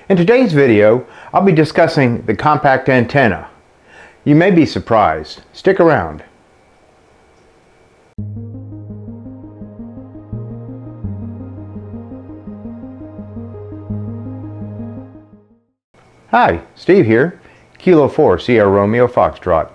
In today's video, I'll be discussing the compact antenna. You may be surprised. Stick around. Hi, Steve here, Kilo 4 Sierra Romeo Foxtrot.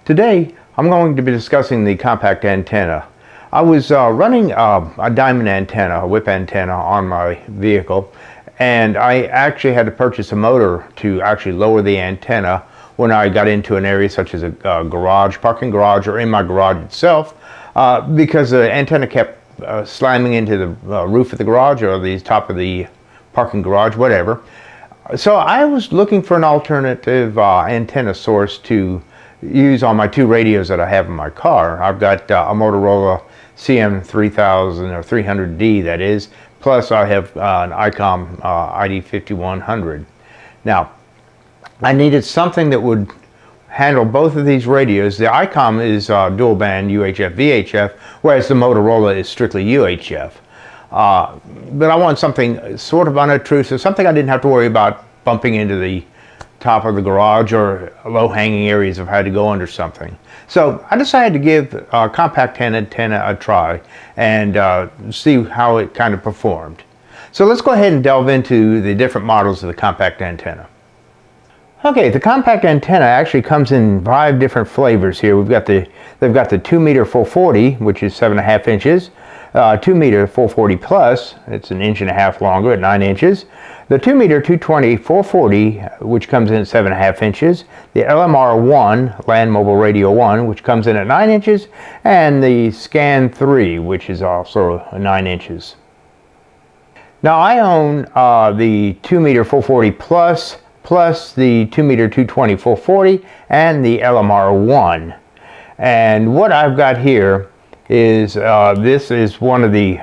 Today, I'm going to be discussing the compact antenna. I was running a diamond antenna, a whip antenna on my vehicle, and I actually had to purchase a motor to actually lower the antenna when I got into an area such as a garage, parking garage, or in my garage itself, because the antenna kept slamming into the roof of the garage or the top of the parking garage, whatever. So I was looking for an alternative antenna source to use on my two radios that I have in my car. I've got a Motorola CM3000 or 300D, that is, plus I have an ICOM ID5100. Now, I needed something that would handle both of these radios. The ICOM is dual band UHF VHF, whereas the Motorola is strictly UHF. But I want something sort of unobtrusive, something I didn't have to worry about bumping into the top of the garage or low-hanging areas if I had to go under something. So I decided to give COMPACTenna antenna a try and see how it kind of performed. So let's go ahead and delve into the different models of the compact antenna. Okay, the compact antenna actually comes in 5 different flavors here. They've got the 2 meter 440, which is 7.5 inches. 2 meter 440 plus, it's an 1.5 inches longer at 9 inches. The 2 meter 220 440, which comes in at 7.5 inches. The LMR1, Land Mobile Radio 1, which comes in at 9 inches. And the Scan 3, which is also 9 inches. Now I own the 2 meter 440 plus the 2 meter 220 440 and the LMR1. And what I've got here is this is one of the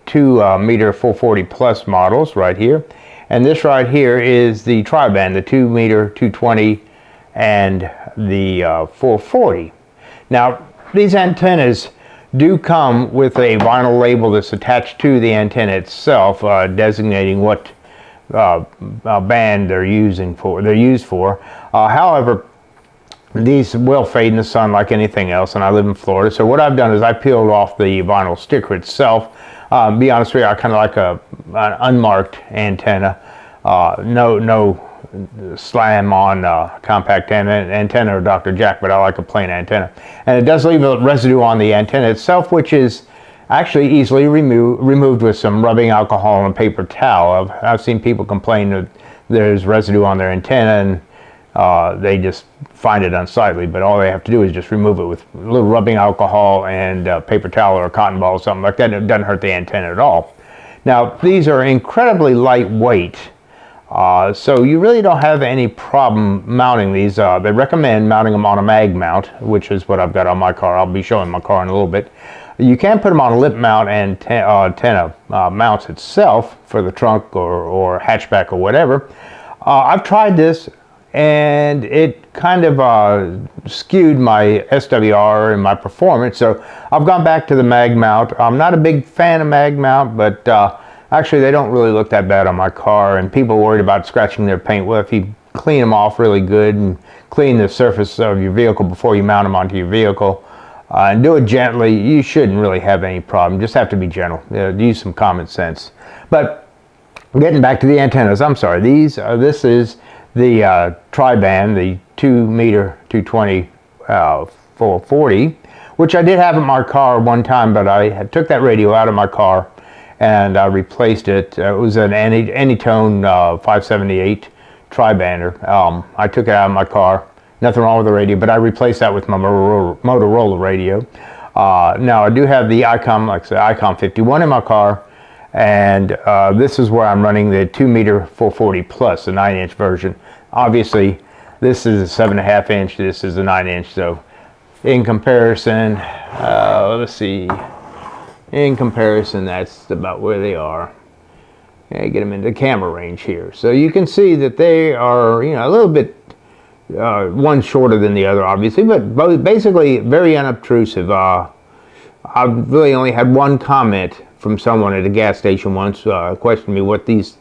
2 meter 440 plus models right here, and this right here is the tri-band, the 2 meter 220 and the 440. Now these antennas do come with a vinyl label that's attached to the antenna itself, designating what band they're used for. However, these will fade in the sun like anything else, and I live in Florida, so what I've done is I peeled off the vinyl sticker itself. Be honest with you, I kind of like an unmarked antenna. No slam on COMPACtenna or Dr. Jack, but I like a plain antenna. And it does leave a residue on the antenna itself, which is actually easily removed with some rubbing alcohol and paper towel. I've seen people complain that there's residue on their antenna and they just find it unsightly, but all they have to do is just remove it with a little rubbing alcohol and paper towel or a cotton ball or something like that. It doesn't hurt the antenna at all. Now these are incredibly lightweight, so you really don't have any problem mounting these. They recommend mounting them on a mag mount, which is what I've got on my car. I'll be showing my car in a little bit. You can put them on a lip mount and antenna mounts itself for the trunk or hatchback or whatever. I've tried this, and it kind of skewed my SWR and my performance, so I've gone back to the mag mount. I'm not a big fan of mag mount, but actually they don't really look that bad on my car, and people worried about scratching their paint. Well, if you clean them off really good and clean the surface of your vehicle before you mount them onto your vehicle, and do it gently, you shouldn't really have any problem. Just have to be gentle. Use some common sense. But getting back to the antennas, I'm sorry. This is the tri-band, the 2 meter 220 440, which I did have in my car one time, but I took that radio out of my car and I replaced it. It was an Anytone 578 tri-bander. I took it out of my car. Nothing wrong with the radio, but I replaced that with my Motorola radio. Now I do have the ICOM, like I said, ICOM 51 in my car, and this is where I'm running the 2 meter 440 plus, the 9 inch version. Obviously, this is a 7.5 inch, this is a 9 inch, so in comparison, let's see, in comparison, that's about where they are. Okay, get them into the camera range here. So you can see that they are, a little bit one shorter than the other, obviously, but both basically very unobtrusive. I've really only had one comment from someone at a gas station once, questioned me what these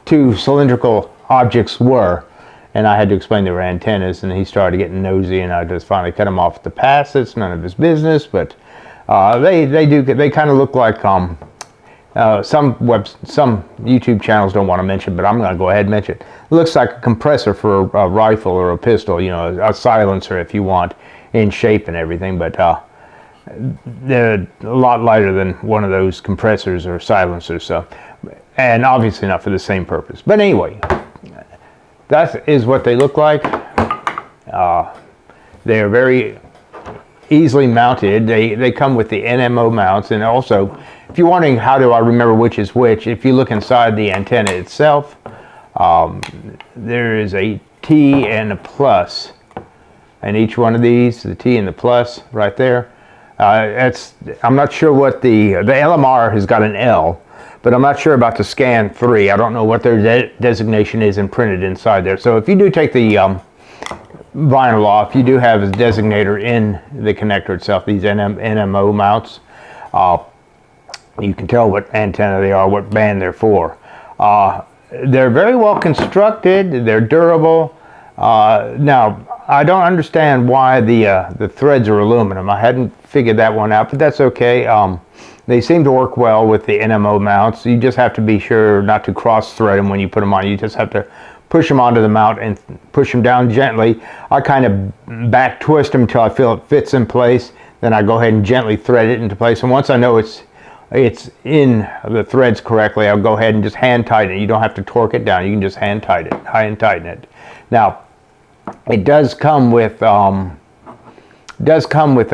two cylindrical objects were. And I had to explain they were antennas, and he started getting nosy, and I just finally cut him off at the pass. It's none of his business, but they kind of look like some YouTube channels don't want to mention, but I'm going to go ahead and mention it. It looks like a compressor for a rifle or a pistol, you know, a silencer if you want, in shape and everything, but they're a lot lighter than one of those compressors or silencers, so, and obviously not for the same purpose. But anyway, that is what they look like. They're very easily mounted. They come with the NMO mounts, and also, if you're wondering how do I remember which is which, if you look inside the antenna itself, there is a T and a plus, and each one of these, the T and the plus right there. I'm not sure what the LMR has got an L, but I'm not sure about the Scan 3. I don't know what their designation is imprinted inside there. So if you do take the vinyl off, you do have a designator in the connector itself, these NMO mounts. You can tell what antenna they are, what band they're for. They're very well constructed, they're durable. Now, I don't understand why the threads are aluminum. I hadn't figured that one out, but that's okay. They seem to work well with the NMO mounts. You just have to be sure not to cross-thread them when you put them on. You just have to push them onto the mount and push them down gently. I kind of back twist them until I feel it fits in place. Then I go ahead and gently thread it into place. And once I know it's in the threads correctly, I'll go ahead and just hand tighten it. You don't have to torque it down. You can just hand tighten it. Now, it does come with a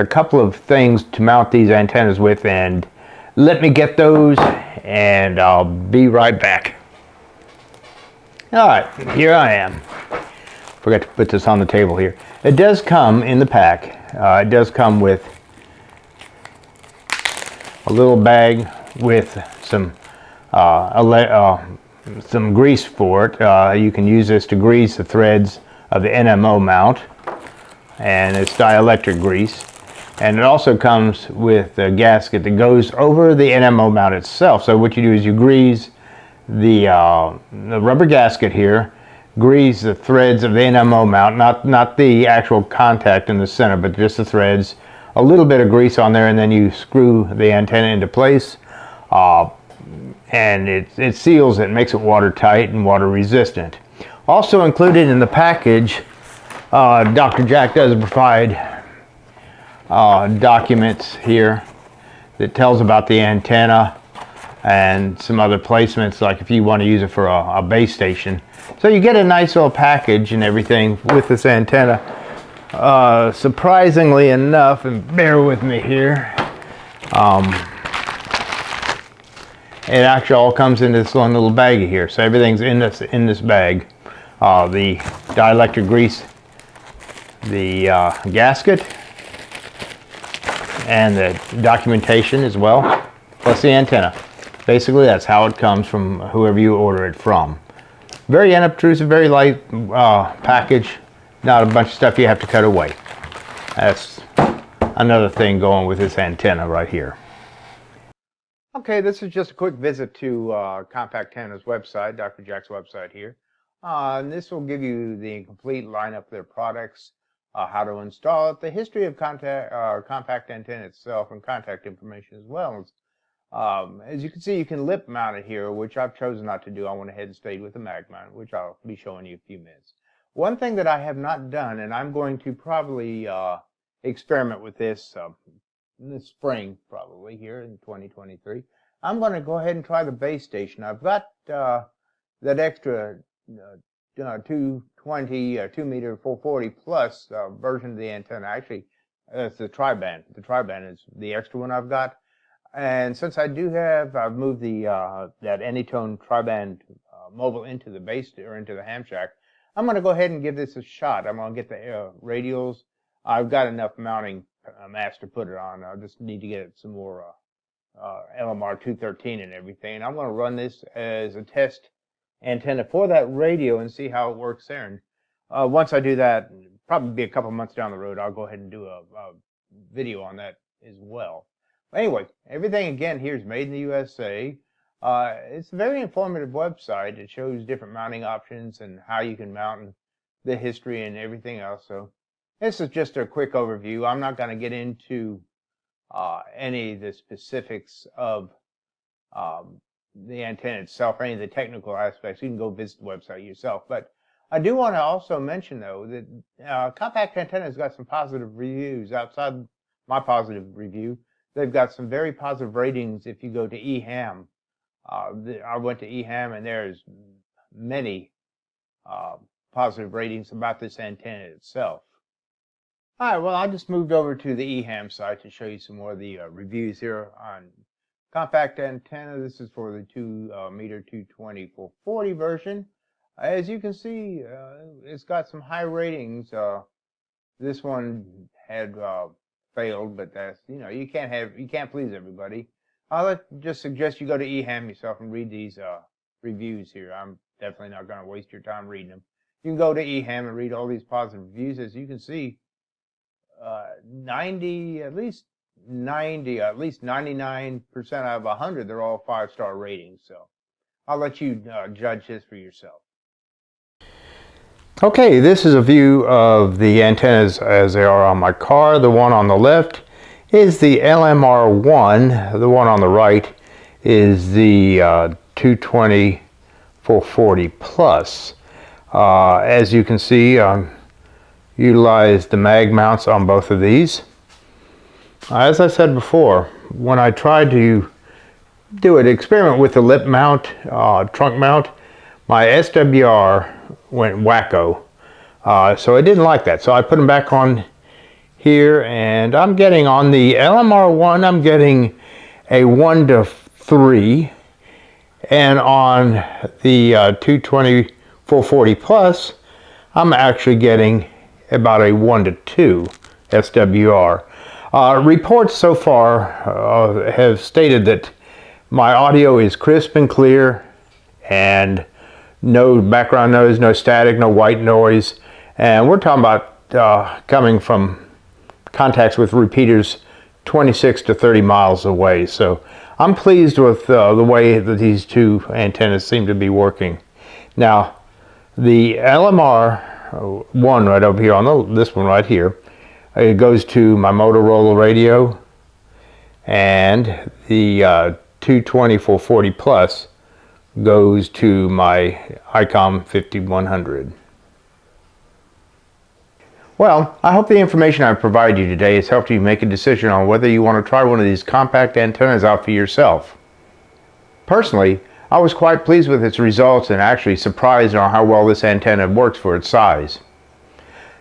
couple of things to mount these antennas with, and let me get those, and I'll be right back. All right, here I am. Forgot to put this on the table here. It does come in the pack. It does come with a little bag with some grease for it. You can use this to grease the threads of the NMO mount, and it's dielectric grease. And it also comes with a gasket that goes over the NMO mount itself. So what you do is you grease the rubber gasket here, grease the threads of the NMO mount, not the actual contact in the center, but just the threads, a little bit of grease on there, and then you screw the antenna into place. And it seals it, makes it watertight and water resistant. Also included in the package, Dr. Jack does provide documents here that tells about the antenna and some other placements, like if you want to use it for a base station. So you get a nice little package and everything with this antenna. Surprisingly enough, and bear with me here, it actually all comes in this one little baggie here. So everything's in this bag. The dielectric grease, the gasket, and the documentation as well, plus the antenna. Basically, that's how it comes from whoever you order it from. Very unobtrusive, very light package. Not a bunch of stuff you have to cut away. That's another thing going with this antenna right here. Okay, this is just a quick visit to COMPACtenna's website, Dr. Jack's website here. And this will give you the complete lineup of their products, how to install it, the history of COMPACtenna itself, and contact information as well. As you can see, you can lip mount it here, which I've chosen not to do. I went ahead and stayed with the mag mount, which I'll be showing you in a few minutes. One thing that I have not done, and I'm going to probably experiment with this in the spring, probably here in 2023, I'm going to go ahead and try the base station. I've got that extra 220, 2 meter 440 plus version of the antenna. Actually, it's the tri-band. The tri-band is the extra one I've got. And since I do have, I've moved the that Anytone tri-band mobile into the base, or into the ham shack. I'm going to go ahead and give this a shot. I'm going to get the radials. I've got enough mounting mass to put it on. I just need to get some more LMR 213 and everything. And I'm going to run this as a test antenna for that radio and see how it works there. And once I do that, probably be a couple months down the road, I'll go ahead and do a video on that as well. Anyway, everything again here is made in the USA. It's a very informative website. It shows different mounting options and how you can mount and the history and everything else. So this is just a quick overview. I'm not going to get into any of the specifics of the antenna itself, or any of the technical aspects. You can go visit the website yourself. But I do want to also mention, though, that COMPACtenna has got some positive reviews. Outside my positive review, they've got some very positive ratings if you go to eHam. I went to eHam, and there's many positive ratings about this antenna itself. All right, well, I just moved over to the eHam site to show you some more of the reviews here on COMPACtenna. This is for the 2-meter 220 440 version. As you can see, it's got some high ratings. This one had failed, but that's, you can't please everybody. I'll just suggest you go to eHam yourself and read these reviews here. I'm definitely not going to waste your time reading them. You can go to eHam and read all these positive reviews. As you can see, at least 99% out of 100, they're all 5-star ratings. So I'll let you judge this for yourself. Okay, this is a view of the antennas as they are on my car. The one on the left is the LMR1. The one on the right is the 220 440 Plus. As you can see, utilize the mag mounts on both of these. As I said before, when I tried to do an experiment with the lip mount, trunk mount, my SWR went wacko. So I didn't like that. So I put them back on here, and I'm getting on the LMR1, I'm getting a 1-to-3, and on the 220 440 Plus, I'm actually getting about a 1-to-2 SWR. Reports so far have stated that my audio is crisp and clear, and no background noise, no static, no white noise. And we're talking about coming from contacts with repeaters 26 to 30 miles away. So I'm pleased with the way that these two antennas seem to be working. Now, the LMR one right over here on this one right here, it goes to my Motorola radio, and the 220 440 Plus goes to my ICOM 5100. Well, I hope the information I've provided you today has helped you make a decision on whether you want to try one of these compact antennas out for yourself. Personally, I was quite pleased with its results and actually surprised on how well this antenna works for its size.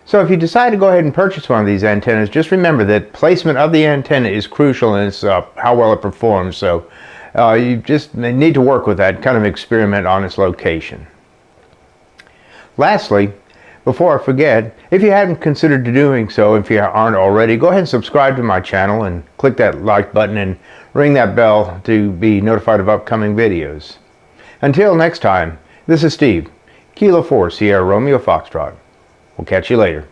So if you decide to go ahead and purchase one of these antennas, just remember that placement of the antenna is crucial in how well it performs. So you just need to work with that, kind of experiment on its location. Lastly, before I forget, if you haven't considered doing so, if you aren't already, go ahead and subscribe to my channel and click that like button and ring that bell to be notified of upcoming videos. Until next time, this is Steve, Kilo 4 Sierra Romeo Foxtrot. We'll catch you later.